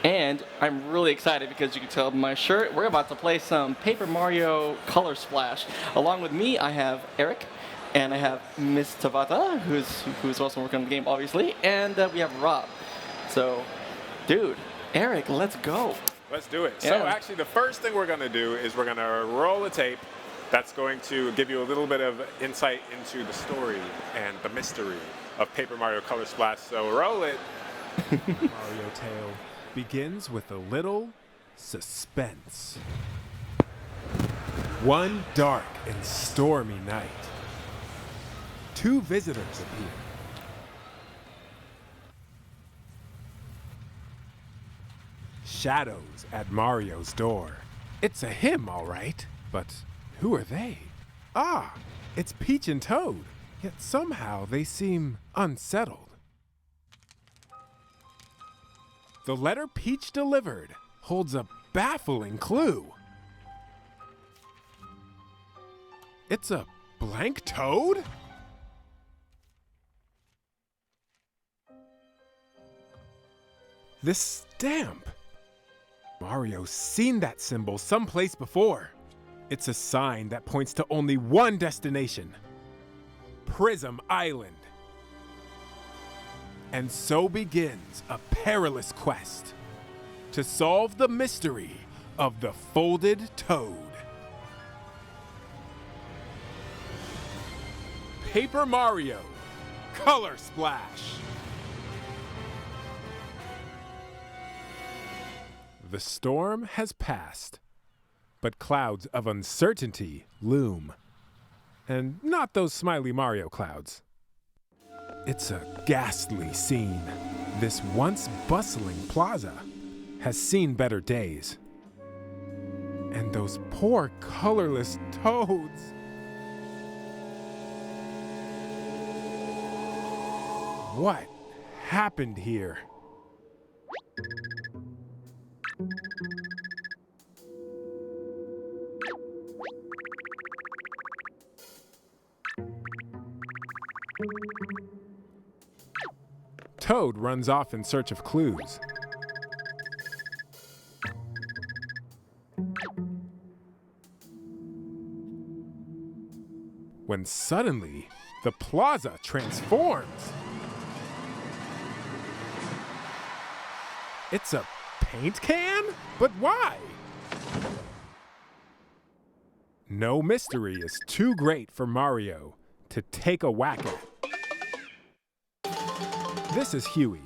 And I'm really excited because you can tell by my shirt, we're about to play some Paper Mario Color Splash. Along with me, I have Eric, and I have Miss Tabitha, who's also working on the game, obviously, and we have Rob. So, dude, Eric, let's go. Let's do it. Yeah. So actually, the first thing we're going to do is we're going to roll a tape that's going to give you a little bit of insight into the story and the mystery of Paper Mario Color Splash. So roll it. Mario Tale begins with a little suspense. One dark and stormy night, two visitors appear. Shadows at Mario's door. It's a him, all right, but who are they? Ah, it's Peach and Toad, yet somehow they seem unsettled. The letter Peach delivered holds a baffling clue. It's a blank toad? This stamp. Mario's seen that symbol someplace before. It's a sign that points to only one destination: Prism Island. And so begins a perilous quest to solve the mystery of the folded toad. Paper Mario Color Splash. The storm has passed, but clouds of uncertainty loom. And not those smiley Mario clouds. It's a ghastly scene. This once bustling plaza has seen better days. And those poor colorless toads. What happened here? Toad runs off in search of clues. When suddenly, the plaza transforms. It's a paint can? But why? No mystery is too great for Mario to take a whack at. This is Huey,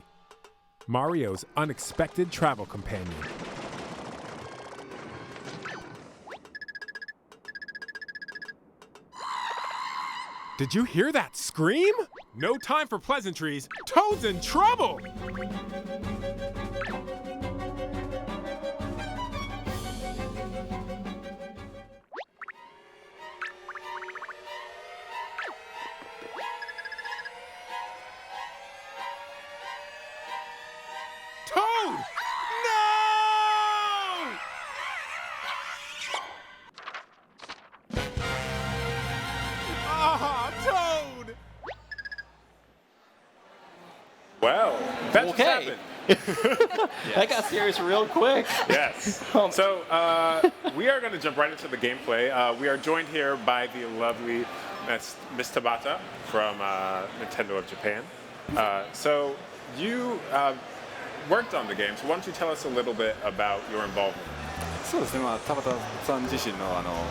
Mario's unexpected travel companion. Did you hear that scream? No time for pleasantries. Toad's in trouble! Toad! No! Ah, Toad! Well, that just Okay. happened. That got serious real quick. Yes. So we are going to jump right into the gameplay. We are joined here by the lovely Miss Tabata from Nintendo of Japan. So you worked on the game, so why don't you tell us a little bit about your involvement? そうですね、田畑さん自身の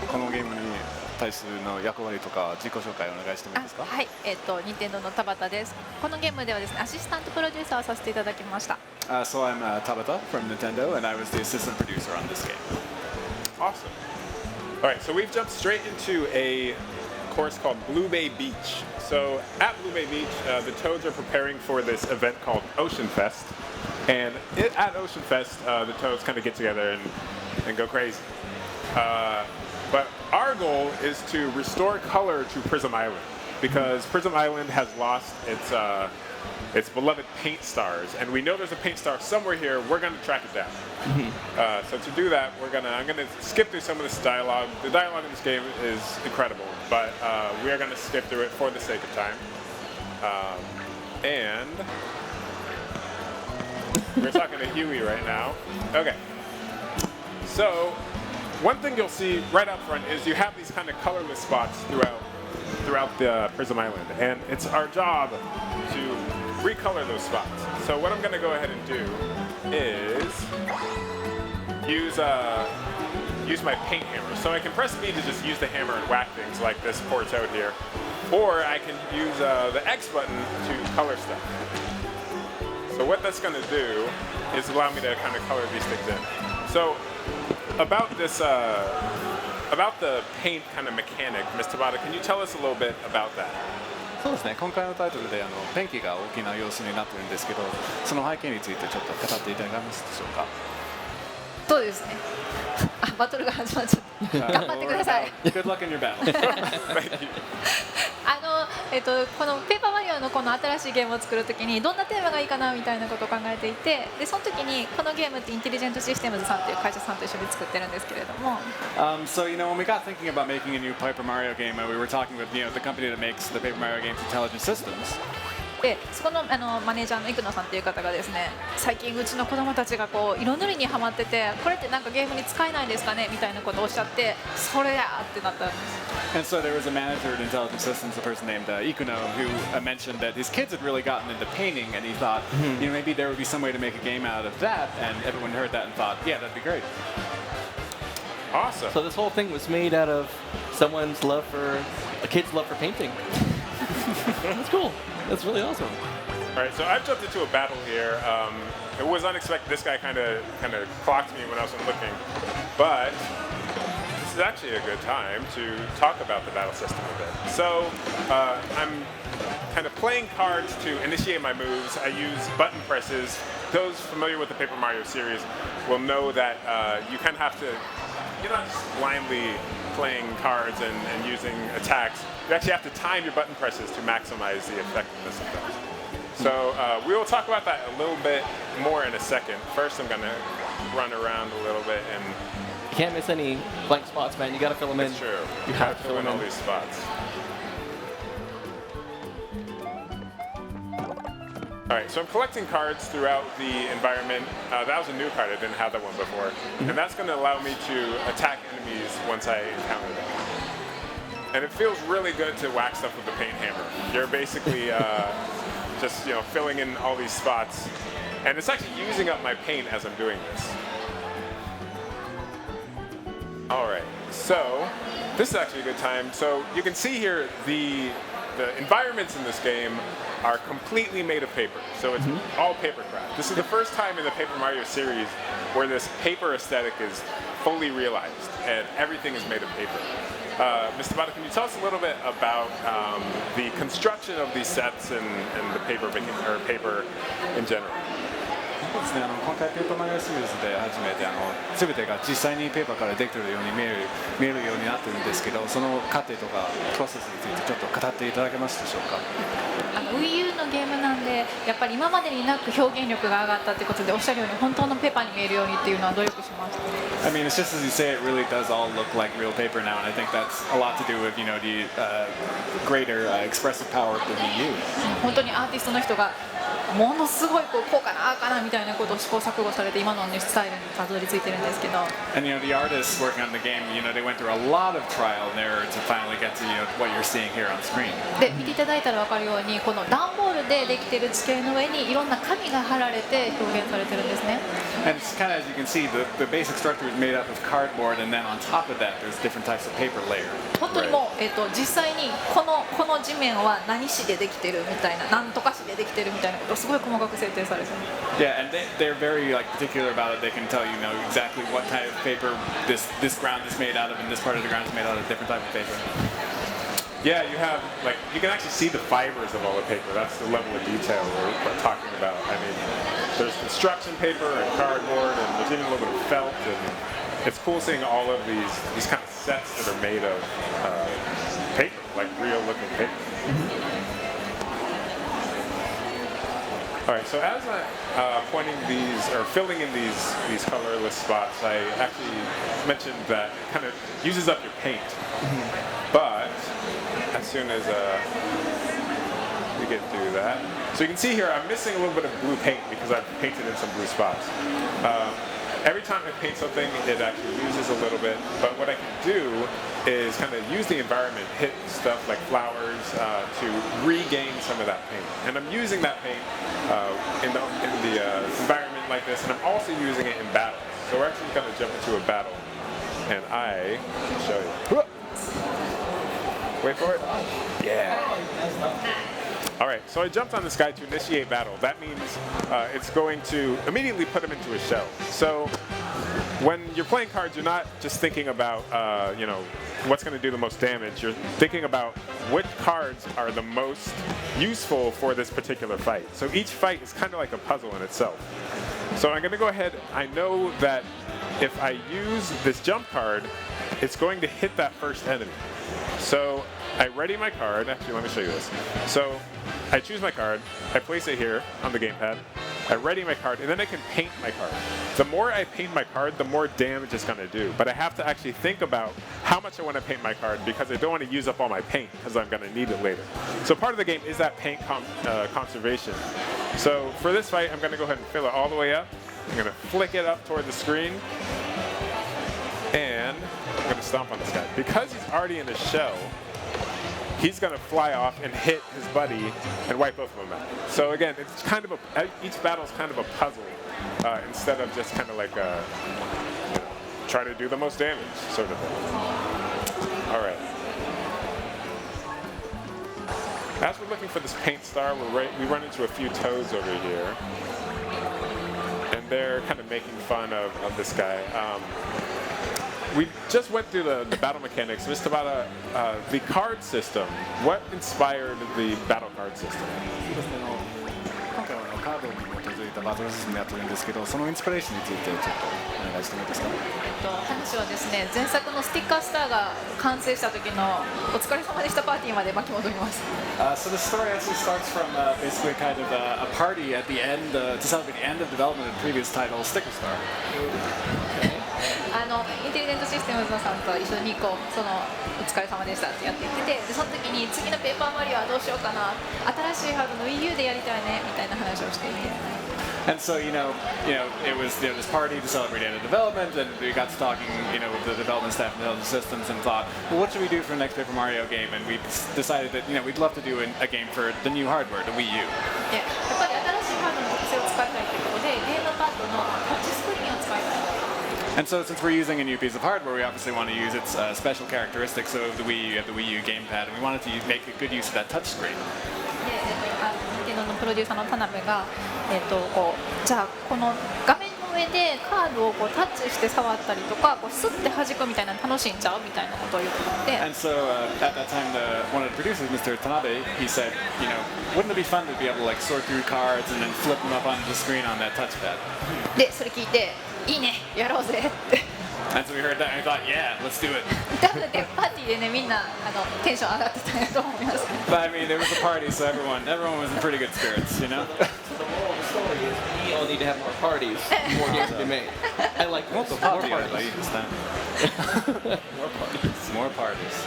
このゲームに対するの役割とか自己紹介をお願いしてもいいですか？はい、任天堂の田畑です。このゲームではですね、アシスタントプロデューサーをさせていただきました。So I'm Tabitha from Nintendo, and I was the assistant producer on this game. Awesome. All right, so we've jumped straight into a course called Blue Bay Beach. So at Blue Bay Beach, the Toads are preparing for this event called Ocean Fest. And at Ocean Fest, the Toads kind of get together and go crazy. But our goal is to restore color to Prism Island, because Prism Island has lost its beloved paint stars, and we know there's a paint star somewhere here. We're going to track it down. So to do that, I'm going to skip through some of this dialogue. The dialogue in this game is incredible, but we are going to skip through it for the sake of time. And We're talking to Huey right now. Okay. So, one thing you'll see right up front is you have these kind of colorless spots throughout the Prism Island, and it's our job to recolor those spots. So what I'm going to go ahead and do is use my paint hammer. So I can press B to just use the hammer and whack things like this ports out here, or I can use the X button to color stuff. So what that's going to do is allow me to kind of color these things in. So about this, about the paint kind of mechanic, Ms. Tabata, can you tell us a little bit about that? そうですね、今回のタイトルでペンキが大きな要素になってるんですけど、その背景についてちょっと語っていただけますでしょうか。そうですね。あ、バトルが始まっちゃった。頑張ってください。Good luck in your battle. Thank you. このペーパーマリオのこの新しいゲームを作るときにどんなテーマがいいかなみたいなことを考えていて、でその時にこのゲームってインテリジェントシステムズさんという会社さんと一緒に作ってるんですけれども。So when we got thinking about making a new Paper Mario game, we were talking with the company that makes the Paper Mario games, Intelligent Systems. でそこのマネージャーの生野さんという方がですね、最近うちの子供たちがこう色塗りにハマってて、これってなんかゲームに使えないですかねみたいなことをおっしゃって、それやってなったんです。And so there was a manager at Intelligent Systems, a person named Ikuno, who mentioned that his kids had really gotten into painting, and he thought, maybe there would be some way to make a game out of that. And everyone heard that and thought, yeah, that'd be great. Awesome. So this whole thing was made out of someone's love for a kid's love for painting. That's cool. That's really awesome. All right, so I've jumped into a battle here. It was unexpected. This guy kind of clocked me when I wasn't looking, but this is actually a good time to talk about the battle system a bit. So I'm kind of playing cards to initiate my moves. I use button presses. Those familiar with the Paper Mario series will know that you kind of have to, you're not just blindly playing cards and using attacks. You actually have to time your button presses to maximize the effectiveness of those. So we will talk about that a little bit more in a second. First, I'm going to run around a little bit and... You can't miss any blank spots, man. You got to fill them in. It's true. You have to fill in all these spots. All right, so I'm collecting cards throughout the environment. That was a new card. I didn't have that one before. And that's going to allow me to attack enemies once I encounter them. And it feels really good to whack stuff with the paint hammer. You're basically just filling in all these spots. And it's actually using up my paint as I'm doing this. All right, so this is actually a good time. So you can see here the environments in this game are completely made of paper. So it's all paper craft. This is the first time in the Paper Mario series where this paper aesthetic is fully realized and everything is made of paper. Mr. Bata, can you tell us a little bit about the construction of these sets and the paper in general? そうですね、今回ペーパーマリオシリーズで初めて全てが実際にペーパーからできているように見えるようになってるんですけど、その過程とかプロセスについてちょっと語っていただけますでしょうか。Wii U のゲームなんで、やっぱり今までになく表現力が上がったってことで、おっしゃるように本当のペーパーに見えるようにっていうのは努力しました。I mean, it's just as you say, it really does all look like real paper now, and I think that's a lot to do with the greater expressive power of the Wii U. 本当にアーティストの人がものすごいこうかなああかなみたいなことを試行錯誤されて今のスタイルにたどり着いてるんですけど。And the artists working on the game, they went through a lot of trial and error to finally get to what you're seeing here on screen. で見ていただいたら分かるように、この段ボールでできている地形の上にいろんな紙が貼られて表現されてるんですね。And it's kind of, as you can see, the basic structure is made up of cardboard, and then on top of that, there's different types of paper layers. 本当にもう、実際にこの地面は何紙でできてるみたいな、なんとか紙でできてるみたいなことをすごい細かく設定されてる。Yeah, and they're very particular about it. They can tell you exactly what type of paper this ground is made out of, and this part of the ground is made out of different type of paper. Yeah, you have you can actually see the fibers of all the paper. That's the level of detail we're talking about. I mean, there's construction paper and cardboard, and there's even a little bit of felt, and it's cool seeing all of these kind of sets that are made of paper, like real-looking paper. All right, so as I'm pointing these or filling in these colorless spots, I actually mentioned that it kind of uses up your paint. But as soon as we to get through that. So you can see here I'm missing a little bit of blue paint because I've painted in some blue spots. Every time I paint something, it actually loses a little bit, but what I can do is kind of use the environment, hit stuff like flowers to regain some of that paint. And I'm using that paint in the environment like this, and I'm also using it in battles. So we're actually going to jump into a battle, and I can show you. Wait for it. Yeah. All right, so I jumped on this guy to initiate battle. That means it's going to immediately put him into a shell. So when you're playing cards, you're not just thinking about, what's going to do the most damage. You're thinking about which cards are the most useful for this particular fight. So each fight is kind of like a puzzle in itself. So I'm going to go ahead. I know that if I use this jump card, it's going to hit that first enemy. So I ready my card. Actually, let me show you this. So I choose my card, I place it here on the gamepad, I ready my card, and then I can paint my card. The more I paint my card, the more damage it's going to do. But I have to actually think about how much I want to paint my card because I don't want to use up all my paint because I'm going to need it later. So part of the game is that paint conservation. So for this fight, I'm going to go ahead and fill it all the way up. I'm going to flick it up toward the screen. And I'm going to stomp on this guy. Because he's already in the shell, he's going to fly off and hit his buddy and wipe both of them out. So again, it's kind of each battle is kind of a puzzle instead of just kind of like try to do the most damage sort of thing. All right. As we're looking for this paint star, we run into a few toads over here, and they're kind of making fun of this guy. We just went through the battle mechanics. Mr. Bata, the card system, what inspired the battle card system? 今回はカードに基づいたバトルシステムやってるんですけど、そのインスピレーションについてちょっとお願いしてもいいですか。話はですね、前作のスティッカースターが完成した時のお疲れ様でしたパーティーまで巻き戻ります。So the story actually starts from basically kind of a party at the end to celebrate the end of development of the previous title, Sticker Star. インテリジェントシステムズさんと一緒にお疲れ様でしたってやっていってて、でその時に次のペーパーマリオはどうしようかな、新しいハードの Wii U でやりたいねみたいな話をしていて。And so it was this party to celebrate the end of development, and we got to talking, with the development staff and development systems, and thought, well, what should we do for the next Paper Mario game? And we decided that we'd love to do a game for the new hardware, the Wii U. でやっぱり新しいハードの特性を使いたいということで、ゲームパッドのタッチスクリーンを使いたい。And so since we're using a new piece of hardware, we obviously want to use its special characteristics of the Wii U. You have the Wii U gamepad, and we wanted to make a good use of that touch screen. で、任天堂のプロデューサーの田辺が、じゃあこの画面の上でカードをタッチして触ったりとか、スッて弾くみたいなの楽しんじゃうみたいなことを言ってて。And so at that time, one of the producers, Mr. Tanabe, he said, wouldn't it be fun to be able to sort through cards and then flip them up onto the screen on that touchpad? で、それ聞いて、いいね、やろうぜって。And so we heard that and we thought, yeah, let's do it. 多分ね、パーティーでね、みんなテンション上がってたんやと思います。But I mean, it was a party, so everyone was in pretty good spirits, So the moral of the story is we all need to have more parties, more games to be made. I like that. So more parties. More parties. More parties.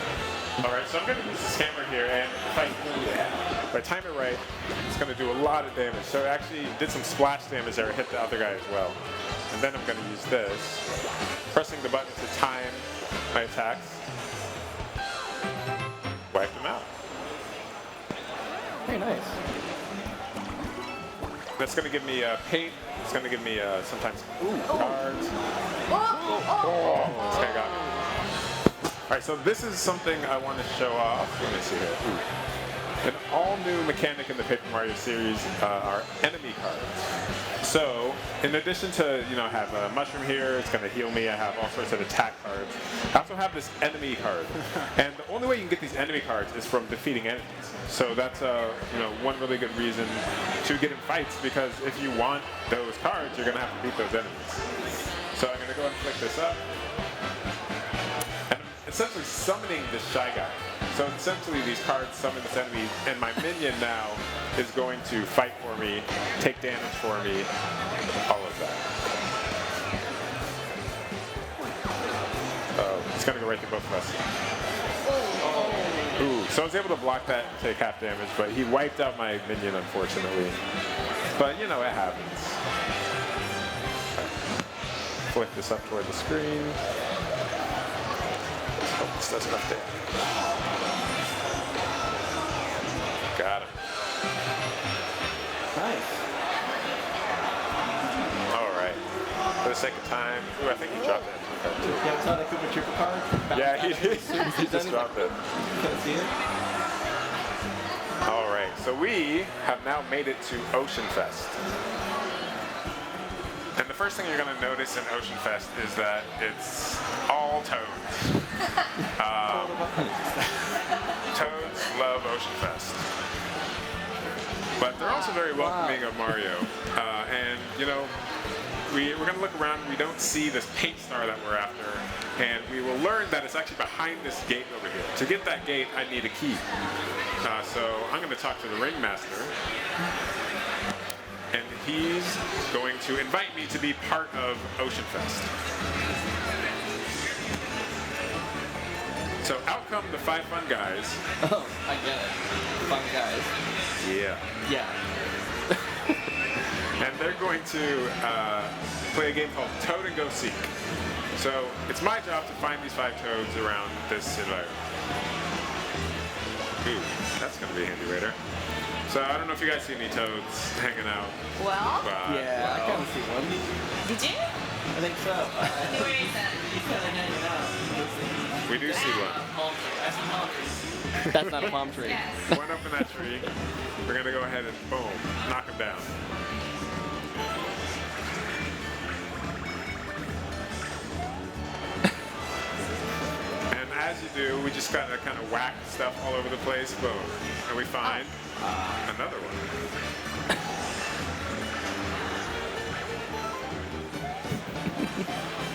All right, so I'm going to use this hammer here, and if I time it right, it's going to do a lot of damage. So it actually did some splash damage there, hit the other guy as well. And then I'm going to use this, pressing the button to time my attacks. Wipe them out. Very nice. That's going to give me paint. It's going to give me sometimes cards. This guy got me. All right, so this is something I want to show off. Let me see here. An all-new mechanic in the Paper Mario series are enemy cards. So, in addition to have a mushroom here, it's going to heal me. I have all sorts of attack cards. I also have this enemy card, and the only way you can get these enemy cards is from defeating enemies. So that's one really good reason to get in fights, because if you want those cards, you're going to have to beat those enemies. So I'm going to go ahead and flick this up. And I'm essentially summoning this Shy Guy. So essentially these cards summon this enemy, and my minion now is going to fight for me, take damage for me, all of that. It's going to go right through both of us. Ooh, So I was able to block that and take half damage, but he wiped out my minion, unfortunately. But, you know, it happens. Flick this up toward the screen. Let's hope this does enough damage. Got him. Nice. All right. For the sake of time, ooh, I think he dropped that card too. Yeah, I saw that Cooper Trooper card. Yeah, he did. He just dropped it. Couldn't see it. All right, so we have now made it to Ocean Fest. And the first thing you're going to notice in Ocean Fest is that it's all toads. Toads love Ocean Fest. But they're also very welcoming of Mario. And, you know, we're going to look around. We don't see this paint star that we're after. And we will learn that it's actually behind this gate over here. To get that gate, I need a key. So I'm going to talk to the ringmaster. And he's going to invite me to be part of Ocean Fest. So out come the 5 fun guys. Oh, I get it. Fun guys. Yeah. Yeah. And they're going to play a game called Toad and Go Seek. So it's my job to find these 5 toads around this environment. Ooh, that's going to be handy later. So I don't know if you guys see any toads hanging out. Well, Yeah, I kind of see one. did you? I think so. Where is that? We do see one. That's not a palm tree. Yes. One up in that tree. We're going to go ahead and boom, knock him down. And as you do, we just gotta kind of whack stuff all over the place, boom. And we find another one.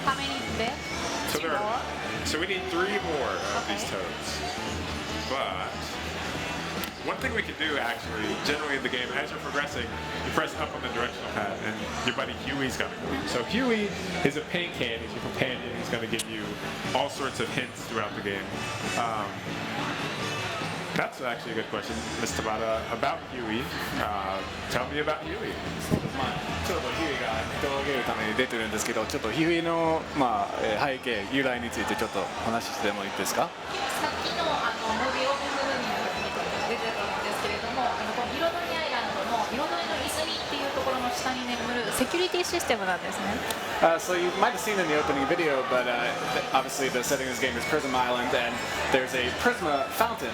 How many there? So, Two more? so we need 3 more of these toads. But one thing we can do actually, generally in the game, as you're progressing, you press up on the directional pad and your buddy Huey's gonna go. So Huey is a paint can, he's your companion, he's gonna give you all sorts of hints throughout the game. That's actually a good question, Ms. Tabata, about Huey. Tell me about Huey. まあ、ちょっとヒューイが人をあげるために出てるんですけど、ちょっとヒューイの、まあ背景、由来についてちょっと話してもいいですか？さっきのムービーオープン部分に出てたんですけれども、この彩りアイランドの彩りの泉っていうところの下に眠るセキュリティシステムなんですね。So you might have seen in the opening video, but obviously the setting of this game is Prism Island, and there's a Prisma fountain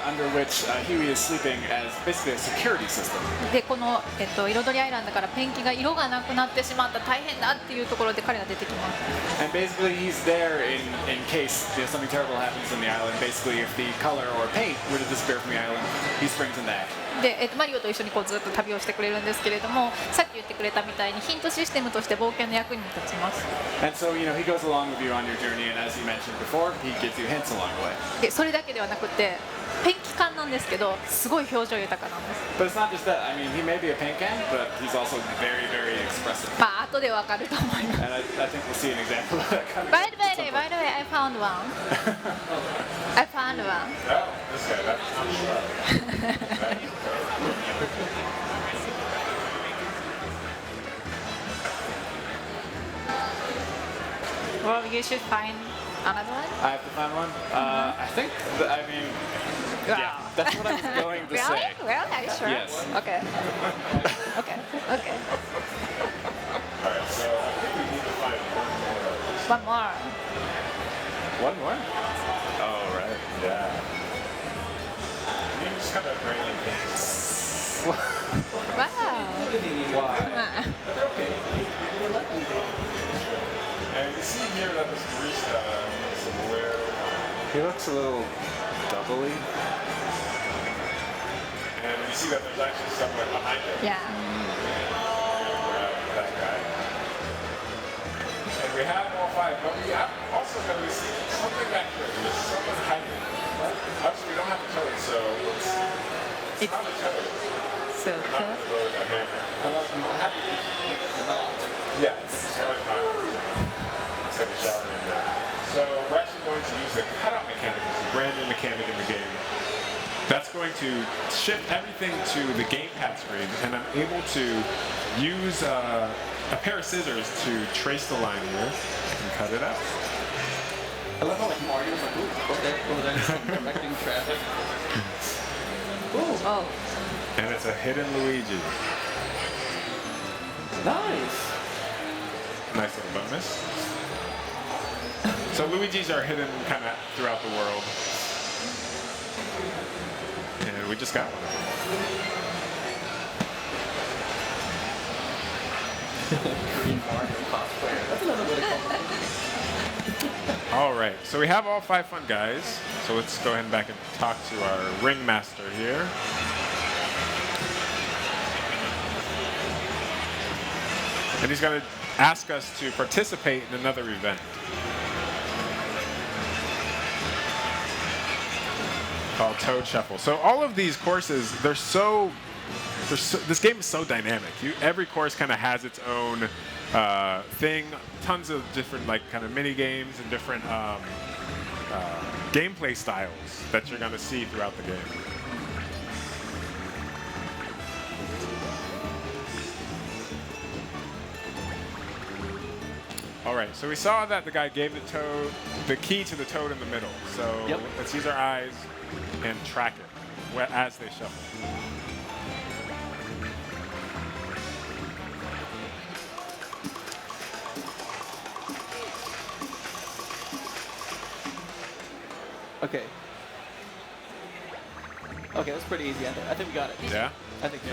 under which Huey is sleeping as basically a security system. でこの、彩りアイランドからペンキが色がなくなってしまった大変だっていうところで彼が出てきます。And basically he's there in case something terrible happens in the island. Basically, if the color or paint were to disappear from the island, he springs in that. で、マリオと一緒にこうずっと旅をしてくれるんですけれども、さっき言ってくれたみたいにヒントシステムとして冒険の役に立ちます。And so, he goes along with you on your journey, and as you mentioned before, he gives you hints along the way. で、それだけではなくて、ペンキ缶なんですけど、すごい表情豊かなんです。 But it's not just that. I mean, he may be a paint can, but he's also very, very expressive. まあ後でわかると思います。 And I think we'll see an example of that coming. By the way, I found one. I found one. Oh, this guy, that's Well, you should find another one. I have to find one. I think. Yeah, that's what I was going to Really? say. Really? Are you sure? Yes. Okay. Okay. Okay. Alright, so I think we need to find One more. one more. Oh, right. Yeah. You just kind of railing things. Wow. Why? Ah. And you see here that this barista is aware. He looks a little doubly. And you see that there's actually someone behind him. Yeah. That guy. And we have all 5, but we have also noticed something back here. There's someone hiding. Obviously, we don't have to kill it, so it's not a toad. So Not cool. a toad, a hammer. Yeah, it's really not. It's like a shower in there. So we're actually going to use the cutout mechanic. It's a brand new mechanic in the game. going to shift everything to the gamepad screen, and I'm able to use a pair of scissors to trace the line here and cut it out. I love how like Mario's like, ooh, okay, over there, just directing traffic. Ooh, Oh. And it's a hidden Luigi. nice. Nice little bonus. So Luigi's are hidden kind of throughout the world. And we just got one of them. Green Mario cosplayer. That's another way to call it. All right, so we have all 5 fun guys. So let's go ahead and back and talk to our ringmaster here. And he's going to ask us to participate in another event called Toad Shuffle. So all of these courses, this game is so dynamic. Every course kind of has its own thing, tons of different like kind of mini games and different gameplay styles that you're going to see throughout the game. All right, so we saw that the guy gave the toad the key to the toad in the middle. So Yep. let's use our eyes and track it as they shuffle. Okay. Okay, that's pretty easy. I think we got it. Yeah? I think so.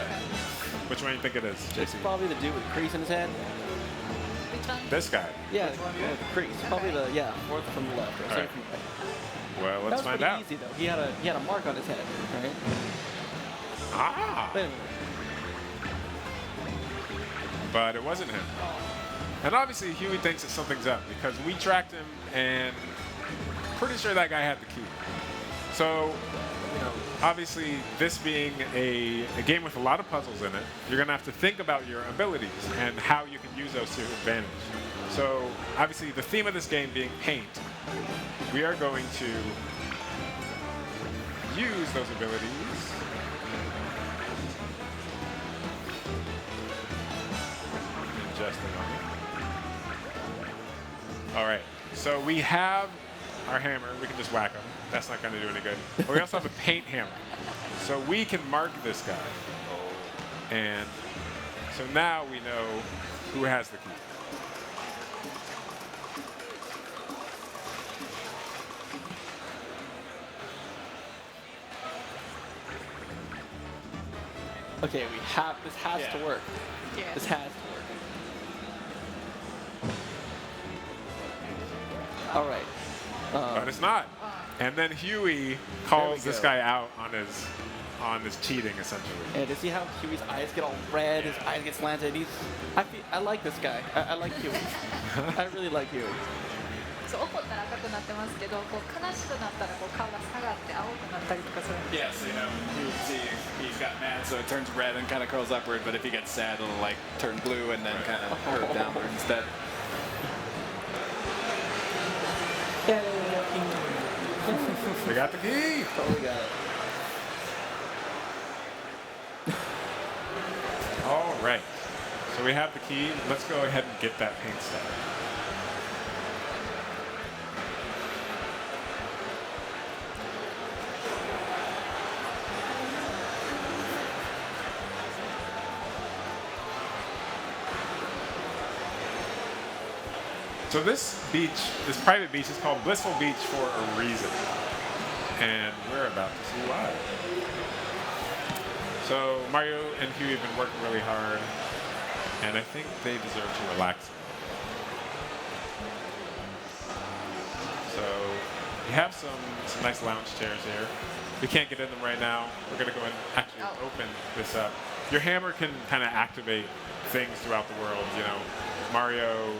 Which one do you think it is, It's JC? probably the dude with the crease in his head. Which one? This guy. Yeah, with the crease. Probably the fourth from the left or All right. second from the right. Well, That let's was find pretty out. easy though. He had a mark on his head, right? Ah! Wait a minute. But it wasn't him. And obviously, Huey thinks that something's up because we tracked him and pretty sure that guy had the key. So, obviously, this being a game with a lot of puzzles in it, you're going to have to think about your abilities and how you can use those to your advantage. So, obviously, the theme of this game being paint, we are going to use those abilities. In just a moment. All right, so we have our hammer. We can just whack him. That's not going to do any good. But we also have a paint hammer. So we can mark this guy. And so now we know who has the key. Okay, this has to work. Yes. This has to work. All right. But it's not. And then Huey calls this guy out on his cheating, essentially. And to see how Huey's eyes get all red, his eyes get slanted. I like this guy. I like Huey. I really like Huey. そう怒ったら赤くなってますけど、こう悲しくなったらこう顔が下がって青くなったりとかする。 Yeah, so you would see he's got mad, so it turns red and kind of curls upward. But if he gets sad, it'll like turn blue and then kind of curve downward instead. We got the key. Totally got it. All right. So we have the key. Let's go ahead and get that paint started. So this beach, this private beach, is called Blissful Beach for a reason. And we're about to see why. So Mario and Huey have been working really hard, and I think they deserve to relax. So we have some nice lounge chairs here. We can't get in them right now. We're gonna go and actually open this up. Your hammer can kind of activate things throughout the world. Mario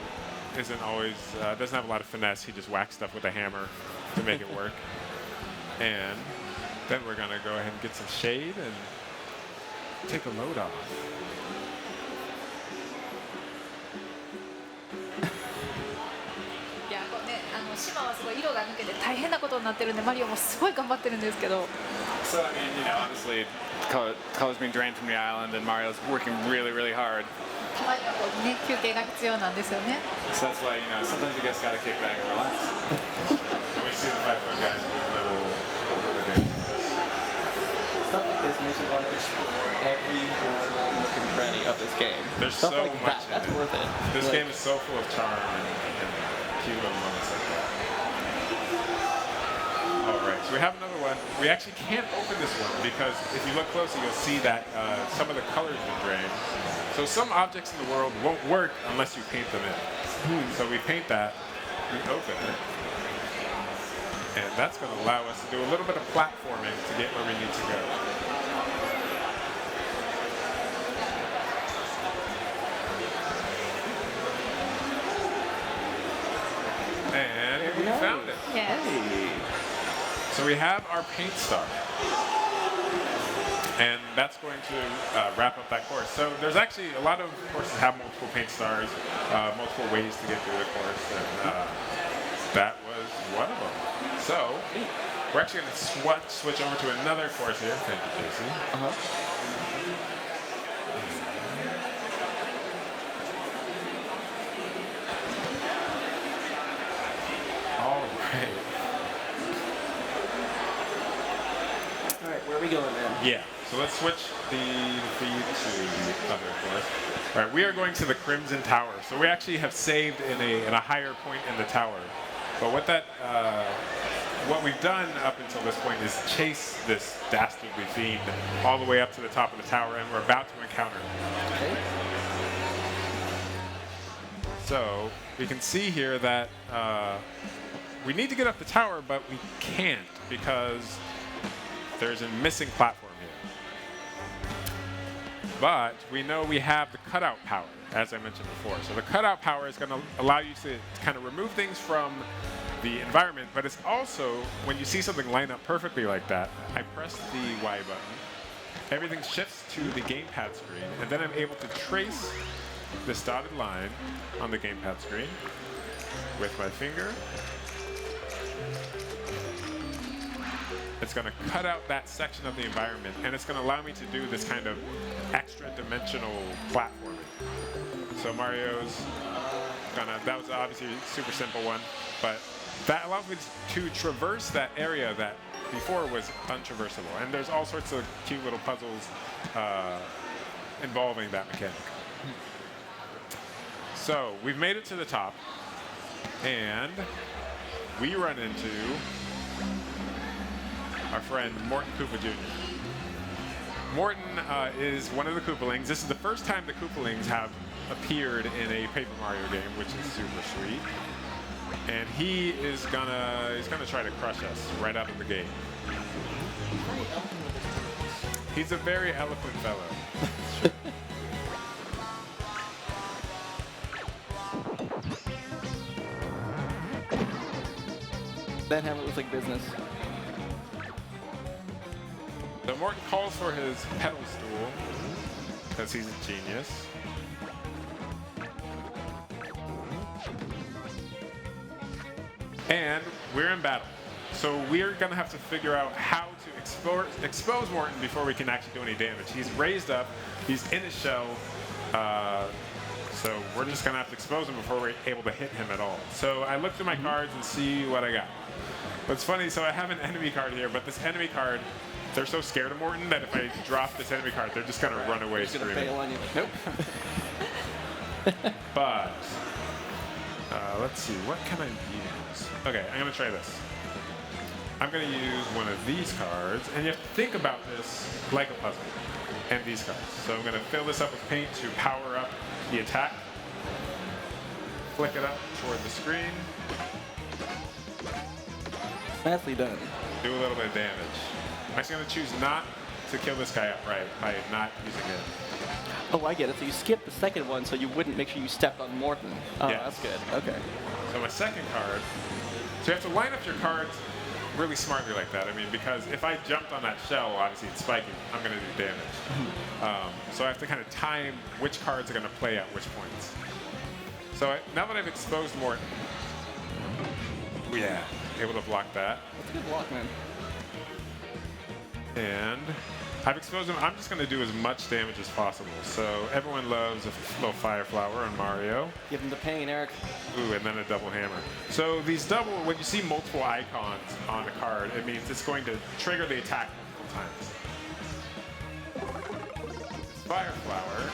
isn't always, doesn't have a lot of finesse. He just whacks stuff with a hammer to make it work. And then we're gonna go ahead and get some shade and take a load off. いやこうね、島はすごい色が抜けて大変なことになってるんでマリオもすごい頑張ってるんですけど So I mean, you know, obviously, color's being drained from the island, and Mario's working really, really hard. たまにはこう、ね、休憩が必要なんですよね So that's why, you know, sometimes you guys gotta kick back and relax. We see the 5-foot guys with little games. Stuff like this makes you want to explore every nook and cranny of this game. There's Stuff so like much that. That's in it. worth it. This Like, game is so full of charm and cute little moments like that. All right, so we have another one. We actually can't open this one because if you look closely, you'll see that some of the colors have been drained. So some objects in the world won't work unless you paint them in. So we paint that, we open it, and that's going to allow us to do a little bit of platforming to get where we need to go. And we found it. Yes. So we have our paint star. And that's going to wrap up that course. So there's actually a lot of courses have multiple paint stars, multiple ways to get through the course, and that was one of them. So we're actually going to switch over to another course here. Thank you, Casey. All right. all right, where are we going then? Yeah. So let's switch the feed to the other course. All right, we are going to the Crimson Tower. So we actually have saved in a higher point in the tower. But what we've done up until this point is chase this dastardly fiend all the way up to the top of the tower, and we're about to encounter him. Okay. So we can see here that we need to get up the tower, but we can't because there's a missing platform here. But we know we have the cutout power, as I mentioned before. So the cutout power is going to allow you to kind of remove things from the environment, but it's also, when you see something line up perfectly like that, I press the Y button, everything shifts to the gamepad screen, and then I'm able to trace this dotted line on the gamepad screen with my finger. It's going to cut out that section of the environment, and it's going to allow me to do this kind of extra dimensional platforming. So Mario's that was obviously a super simple one, but that allows me to traverse that area that before was untraversable. And there's all sorts of cute little puzzles involving that mechanic. So we've made it to the top, and we run into our friend Morton Koopa Jr. Morton is one of the Koopalings. This is the first time the Koopalings have appeared in a Paper Mario game, which is super sweet. And he's gonna try to crush us right out of the gate. He's a very eloquent fellow. That hammer looks like business. So Morton calls for his pedal stool because he's a genius. And we're in battle. So we're gonna have to figure out how to expose Morton before we can actually do any damage. He's raised up, he's in his shell, so we're just gonna have to expose him before we're able to hit him at all. So I look through my cards and see what I got. What's funny, so I have an enemy card here, but this enemy card, they're so scared of Morton that if I drop this enemy card, they're just gonna run away Just gonna screaming. bail on you. Nope. But let's see, what can I use? Okay, I'm gonna try this. I'm gonna use one of these cards, and you have to think about this like a puzzle, and these cards. So I'm gonna fill this up with paint to power up the attack. Flick it up toward the screen. Nicely done. Do a little bit of damage. I'm actually gonna choose not to kill this guy outright by not using it. Oh, I get it. So you skipped the second one so you wouldn't make sure you stepped on Morton. Oh, Yes. that's good. Okay. So my second card, so you have to line up your cards really smartly like that. I mean, because if I jumped on that shell, obviously it's spiking, I'm gonna do damage. So I have to kind of time which cards are gonna play at which points. So now that I've exposed Morton, Yeah, able to block that. That's a good block, man. And I've exposed him. I'm just going to do as much damage as possible. So everyone loves a little fire flower on Mario. Give him the pain, Eric. Ooh, and then a double hammer. So these double, when you see multiple icons on a card, it means it's going to trigger the attack multiple times. This fire flower,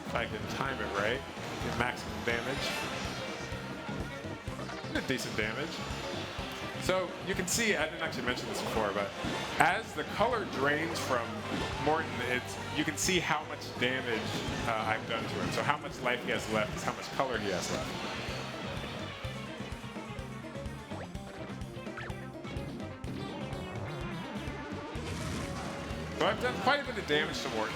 if I can time it right, get maximum damage. And a decent damage. So you can see, I didn't actually mention this before, but as the color drains from Morton, you can see how much damage I've done to him. So how much life he has left is how much color he has left. So I've done quite a bit of damage to Morton.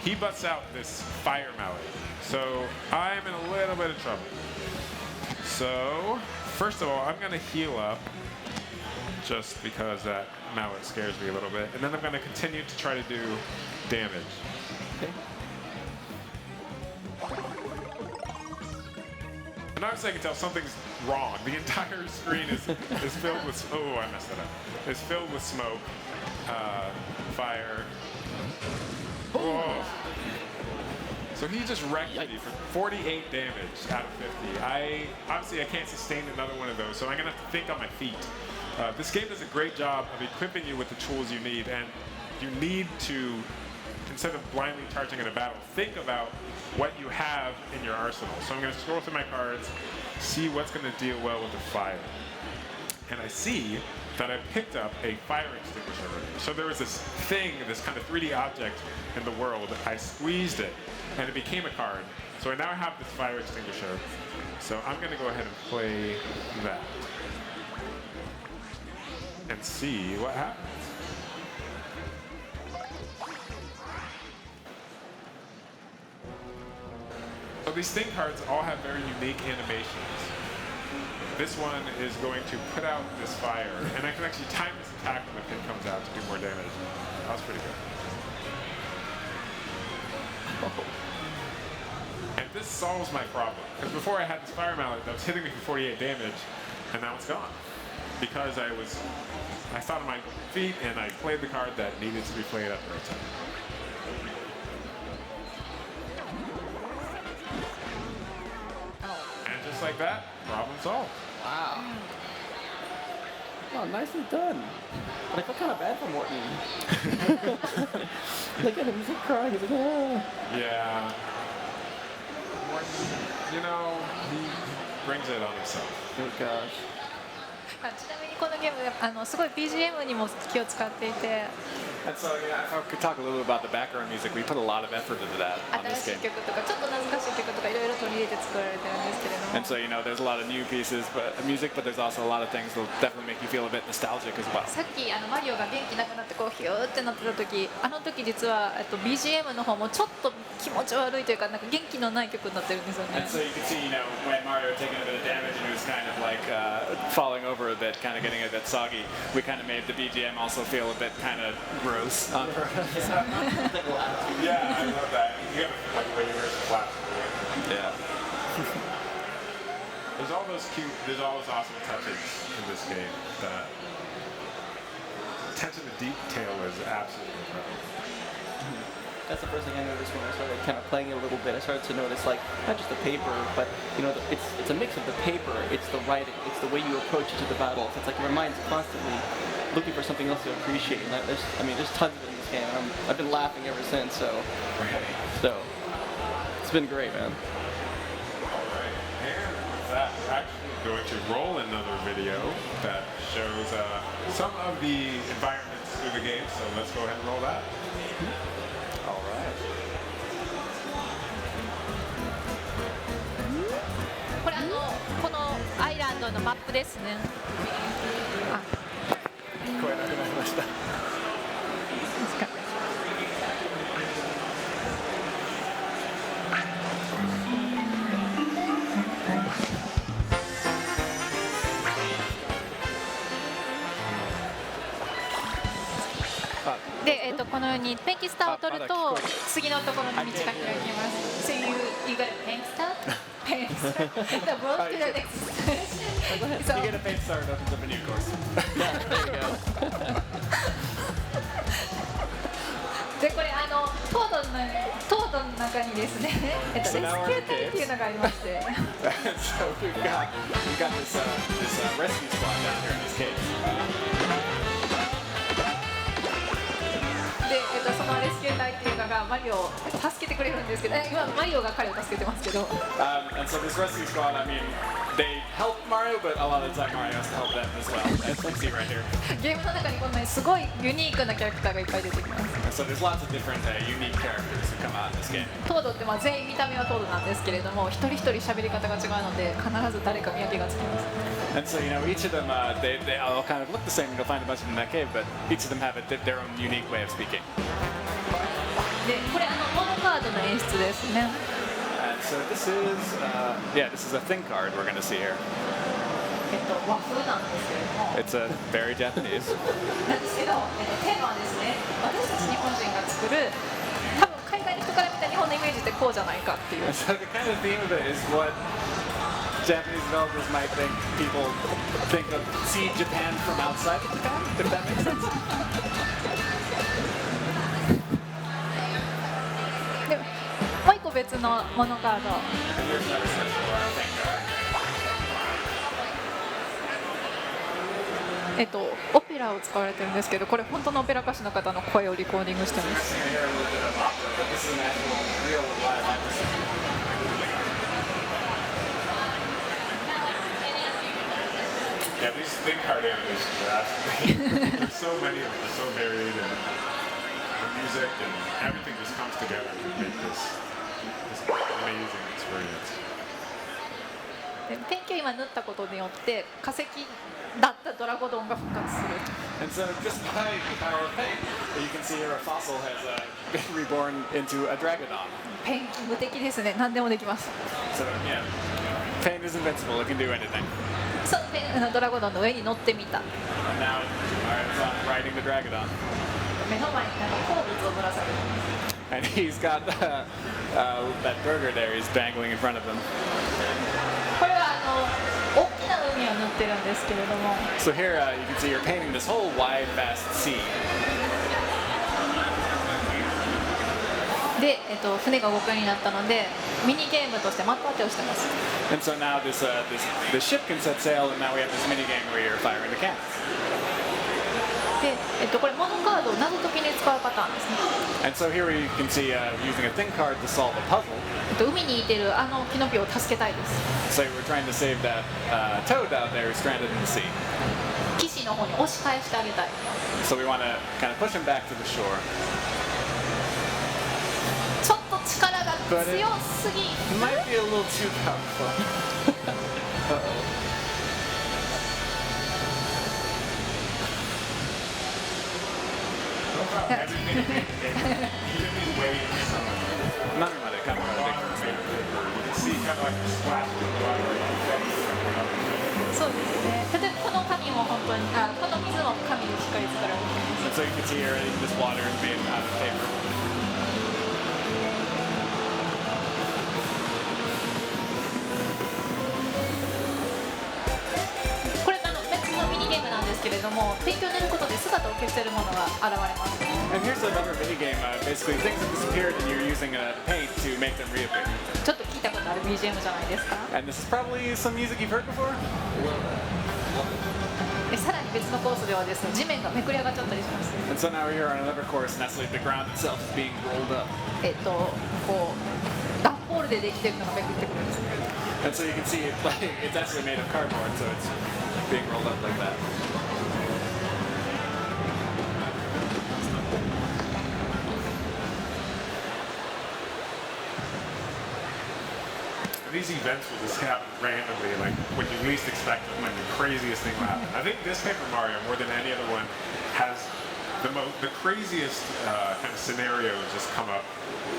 He busts out this fire mallet. So I'm in a little bit of trouble. So first of all, I'm going to heal up just because that mallet scares me a little bit. And then I'm going to continue to try to do damage. Okay. And obviously I can tell something's wrong. The entire screen is filled with, oh, I messed that up. It's filled with smoke, fire. Oh. So he just wrecked me for 48 damage out of 50. Obviously I can't sustain another one of those, so I'm gonna have to think on my feet. This game does a great job of equipping you with the tools you need, and you need to, instead of blindly charging in a battle, think about what you have in your arsenal. So I'm gonna scroll through my cards, see what's gonna deal well with the fire. And I see that I picked up a fire extinguisher already. So there was this thing, this kind of 3D object in the world. I squeezed it, and it became a card. So I now have this fire extinguisher. So I'm gonna go ahead and play that. And see what happens. So these thing cards all have very unique animations. This one is going to put out this fire, and I can actually time this attack when the pin comes out to do more damage. That was pretty good. And this solves my problem, because before I had this fire mallet that was hitting me for 48 damage, and now it's gone. Because I thought on my feet, and I played the card that needed to be played at the right time. And just like that, problem solved. Wow. Oh, nicely done. But I feel kind of bad for Morton. Look at him, he's like crying. He's like, ah. Yeah. Morton, you know, he brings it on himself. Oh gosh. ちなみにこのゲームすごい BGM にも気を使っていて And so, yeah, if I could talk a little bit about the background music, we put a lot of effort into that on this 新しい game. 曲とかちょっと懐かしい曲とかいろいろ取り入れて作られてるんですけれども And so, there's a lot of new pieces, but music, but there's also a lot of things that'll definitely make you feel a bit nostalgic as well. さっきマリオが元気なくなってこうヒューってなってた時時実はBGM の方もちょっと気持ち悪いというかなんか元気のない曲になってるんですよね And so you can see, when Mario taking a bit of damage and he was kind of like falling over a bit, kind of getting a bit soggy, we kind of made the BGM also feel a bit kind of gross. Yeah, I love that. You have like when you wear some flats. Yeah. There's all those awesome touches in this game. The attention to detail is absolutely incredible. That's the first thing I noticed when I started kind of playing it a little bit. I started to notice, like, not just the paper, but, it's a mix of the paper, it's the writing, it's the way you approach it to the battle. It's like your mind's constantly looking for something else to appreciate. And there's tons of it in this game. And I've been laughing ever since, so it's been great, man. Alright, and with that, we're actually going to roll another video that shows some of the environments through the game, so let's go ahead and roll that. All right. これこのアイランドのマップですね聞こえなくなりました。で、このようにペンキスターを取ると次のところに道が開きます。So you got a pen star? paint. The broken next. So, You get a paint star, it opens up a new course. Yeah, there you go. でこれトードの中にですね、レスキュー隊っていうのがありまして。So we've got this rescue squad down here in this cave. で、そのレスキュー隊っていうのがマリオを助けてくれるんですけど、今マリオが彼を助けてますけど。And so this rescue squad, I mean, they help Mario, but a lot of the time Mario has to help them as well, as you can see right here. ゲームの中にこんなにすごいユニークなキャラクターがいっぱい出てきます。So there's lots of different unique characters who come out in this game. トードって全員見た目はトードなんですけれども、一人一人喋り方が違うので必ず誰か見分けがつきます。And so, you know, each of them, they all kind of look the same. You'll find a bunch of them in that cave, but each of them have their own unique way of speaking. で、これモノカードの演出ですね。And so this is, this is a thing card we're going to see here. 和風なんですけれども。It's very Japanese. なんですけど、テーマはですね、私たち日本人が作る、多分海外の人から見た日本のイメージってこうじゃないかっていう。So the kind of theme of it is what Japanese developers might think people see Japan from outside of Japan, if that makes sense. でもう一個別のモノカード。 And here's another special thing card. オペラを使われてるんですけど、これ本当のオペラ歌手の方の声をリコーディングしてます。 Here a little bit of opera, but this is an actual real live opera. Yeah, these big card animations are absolutely. There's so many of them. They're so varied, and the music and everything just comes together to make this amazing experience. でペンキを今塗ったことによって化石だったドラゴドンが復活する。 And so just by the power of paint, you can see here a fossil has been reborn into a dragodon. ペンキ無敵ですね。何でもできます。 So yeah, paint is invincible. It can do anything. そうドラゴドンの上に乗ってみた。 And now it's on riding the dragodon. 目の前に鉱物をぶら下げてます。 And he's got that burger there. He's dangling in front of him. これは大きな海を塗ってるんですけれども。 So here you can see you're painting this whole wide, vast sea. で、船が動くようになったのでミニゲームとしてマップ当てをしてます。 And so now the ship can set sail, and now we have this mini game where you're firing the cannons. で、これモノカードを謎解きに使うパターンですね。 And so here you can see using a thing card to solve a puzzle. 海にいてるキノピオを助けたいです。 So we're trying to save that toad out there who's stranded in the sea. 岸の方に押し返してあげたい。 So we want to kind of push him back to the shore. ちょっと力が強すぎ。 It might be a little too powerful. Nothing about it, kind of ridiculous. See kind of like the splash of the water. そうですね。例えばこの紙も本当にこの水も紙でしっかり作られています。 And so you can see here this water is made out of paper. これ別のミニゲームなんですけれども、ペンキを塗ることで姿を消せるものが現れます。 And here's another mini game. Basically, things have disappeared, and you're using paint to make them reappear. ちょっと聞いたことある BGM じゃないですか。 And this is probably some music you've heard before. さらに別のコースではですね、地面がめくり上がっちゃったりします。 And so now we're here on another course, and that's like the ground itself is being rolled up. こう段ボールでできてるのがめくってくるんですね。 And so you can see it's actually made of cardboard, so it's being rolled up like that. These events will just happen randomly, like when you least expect them, when the craziest thing will happen. I think this Paper Mario, more than any other one, has the craziest kind of scenarios just come up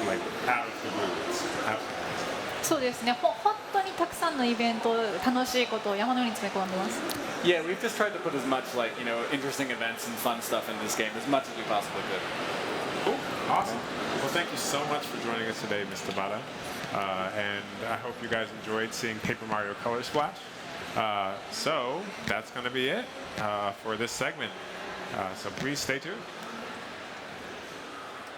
like out of the blue. It's absolutely amazing. そうですね。本当にたくさんのイベント、楽しいことを山のように詰め込んでます。 Yeah, we've just tried to put as much interesting events and fun stuff in this game as much as we possibly could. Cool, awesome. Well, thank you so much for joining us today, Mr. Bata. and I hope you guys enjoyed seeing Paper Mario Color Splash. So that's going to be it for this segment. So please stay tuned.